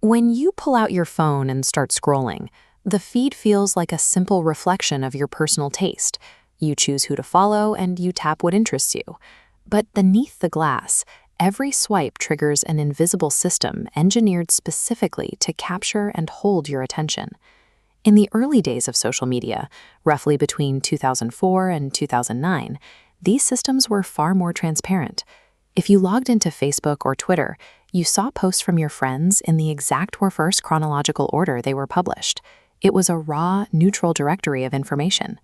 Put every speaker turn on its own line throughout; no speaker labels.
When you pull out your phone and start scrolling, the feed feels like a simple reflection of your personal taste. You choose who to follow and you tap what interests you. But beneath the glass, every swipe triggers an invisible system engineered specifically to capture and hold your attention. In the early days of social media, roughly between 2004 and 2009, these systems were far more transparent. If you logged into Facebook or Twitter, you saw posts from your friends in the exact reverse chronological order they were published. It was a raw, neutral directory of information.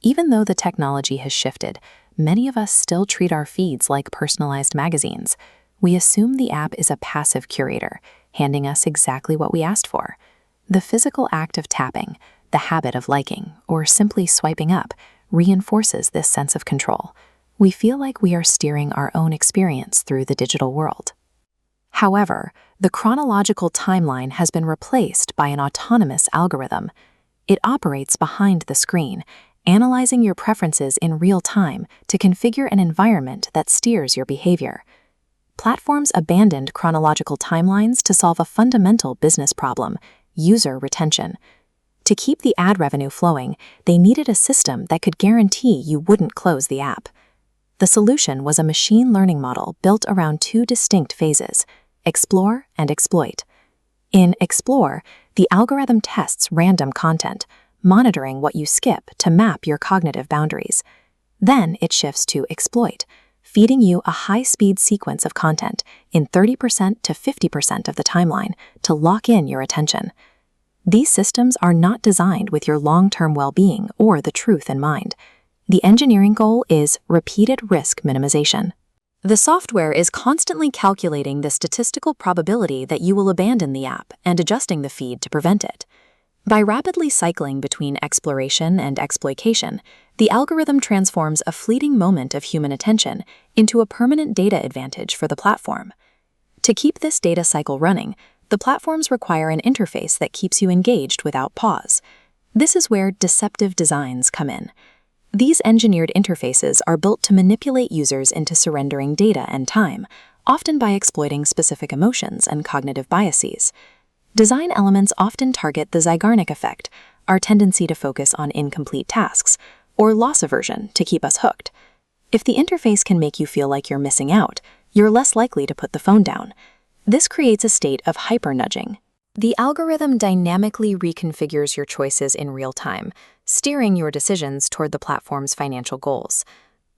Even though the technology has shifted, many of us still treat our feeds like personalized magazines. We assume the app is a passive curator, handing us exactly what we asked for. The physical act of tapping, the habit of liking, or simply swiping up, reinforces this sense of control. We feel like we are steering our own experience through the digital world. However, the chronological timeline has been replaced by an autonomous algorithm. It operates behind the screen, analyzing your preferences in real time to configure an environment that steers your behavior. Platforms abandoned chronological timelines to solve a fundamental business problem: user retention. To keep the ad revenue flowing, they needed a system that could guarantee you wouldn't close the app. The solution was a machine learning model built around two distinct phases: explore and exploit. In explore, the algorithm tests random content, monitoring what you skip to map your cognitive boundaries. Then it shifts to exploit, feeding you a high-speed sequence of content in 30% to 50% of the timeline to lock in your attention. These systems are not designed with your long-term well-being or the truth in mind. The engineering goal is repeated risk minimization. The software is constantly calculating the statistical probability that you will abandon the app and adjusting the feed to prevent it. By rapidly cycling between exploration and exploitation, the algorithm transforms a fleeting moment of human attention into a permanent data advantage for the platform. To keep this data cycle running, the platforms require an interface that keeps you engaged without pause. This is where deceptive designs come in. These engineered interfaces are built to manipulate users into surrendering data and time, often by exploiting specific emotions and cognitive biases. Design elements often target the Zeigarnik effect, our tendency to focus on incomplete tasks, or loss aversion to keep us hooked. If the interface can make you feel like you're missing out, you're less likely to put the phone down. This creates a state of hyper-nudging. The algorithm dynamically reconfigures your choices in real time, steering your decisions toward the platform's financial goals.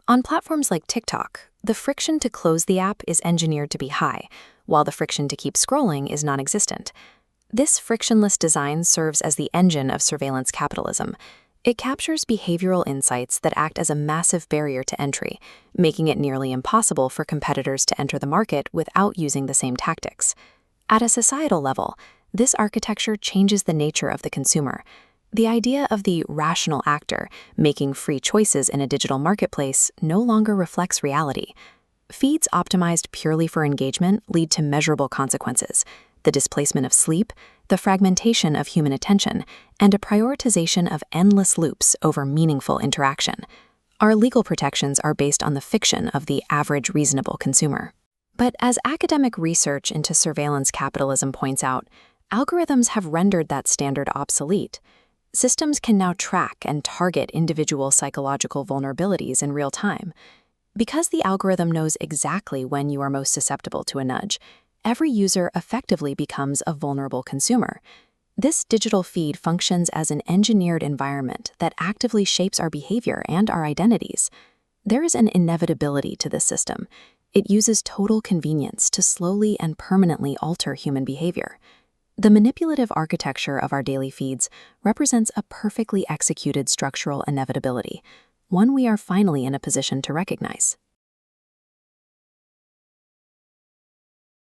On platforms like TikTok, the friction to close the app is engineered to be high, while the friction to keep scrolling is non-existent. This frictionless design serves as the engine of surveillance capitalism. It captures behavioral insights that act as a massive barrier to entry, making it nearly impossible for competitors to enter the market without using the same tactics. At a societal level, this architecture changes the nature of the consumer. The idea of the rational actor making free choices in a digital marketplace no longer reflects reality. Feeds optimized purely for engagement lead to measurable consequences: the displacement of sleep, the fragmentation of human attention, and a prioritization of endless loops over meaningful interaction. Our legal protections are based on the fiction of the average reasonable consumer. But as academic research into surveillance capitalism points out, algorithms have rendered that standard obsolete. Systems can now track and target individual psychological vulnerabilities in real time. Because the algorithm knows exactly when you are most susceptible to a nudge, every user effectively becomes a vulnerable consumer. This digital feed functions as an engineered environment that actively shapes our behavior and our identities. There is an inevitability to this system. It uses total convenience to slowly and permanently alter human behavior. The manipulative architecture of our daily feeds represents a perfectly executed structural inevitability, one we are finally in a position to recognize.